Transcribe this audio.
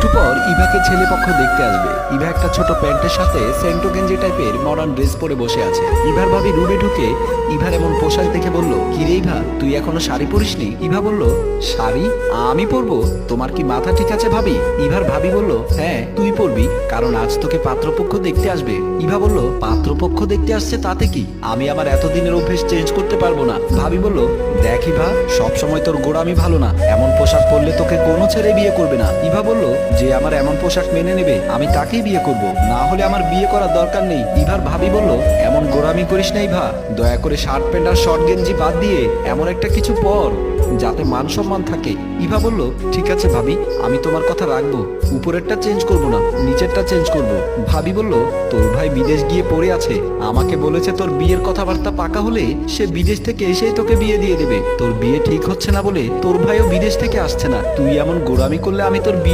একটু পর ইভাকে ছেলে পক্ষ দেখতে আসবে। ইভা একটা ছোট প্যান্টের সাথে সেন্টো গেঞ্জি টাইপের মডার্ন ড্রেস পরে বসে আছে। ইভার ভাবি রুমে ঢুকে ইভার এমন পোশাক দেখে বলল, কিরে ইভা, তুই এখনো শাড়ি পরিসনি? ইভা বলল, শাড়ি আমি পরবো? তোমার কি মাথা ঠিক আছে ভাবি? ইভার ভাবি বলল, হ্যাঁ তুই পরবি, কারণ আজ তোকে পাত্রপক্ষ দেখতে আসবে। ইভা বলল, পাত্রপক্ষ দেখতে আসছে তাতে কি? আমি আমার এতদিনের অভ্যেস চেঞ্জ করতে পারবো না। ভাবি বলল, দেখ ইভা, সবসময় তোর গোড়ামি ভালো না, এমন পোশাক পরলে তোকে কোনো ছেলে বিয়ে করবে না। ইভা বলল, যে আমার এমন পোশাক মেনে নেবে আমি তাকেই বিয়ে করব, না হলে আমার বিয়ে করার দরকার নেই। ইভার ভাবি বলল, এমন গোড়ামি করিস না ইভা, দয়া করে শার্ট প্যান্ট আর শর্ট গেঞ্জি বাদ দিয়ে এমন একটা কিছু পর যাতে মান সম্মান থাকে। ইভা বলল, ঠিক আছে ভাবি, আমি তোমার কথা রাখবো, উপরেরটা চেঞ্জ করব না, নিচেরটা চেঞ্জ করব। ভাবি বলল, তোর ভাই বিদেশ গিয়ে পড়ে আছে, আমাকে বলেছে তোর বিয়ের কথাবার্তা পাকা হলে সে বিদেশ থেকে এসেই তোকে বিয়ে দিয়ে দেবে। তোর বিয়ে ঠিক হচ্ছে না বলে তোর ভাইও বিদেশ থেকে আসছে না, তুই এমন গোড়ামি করলে আমি তোর বিয়ে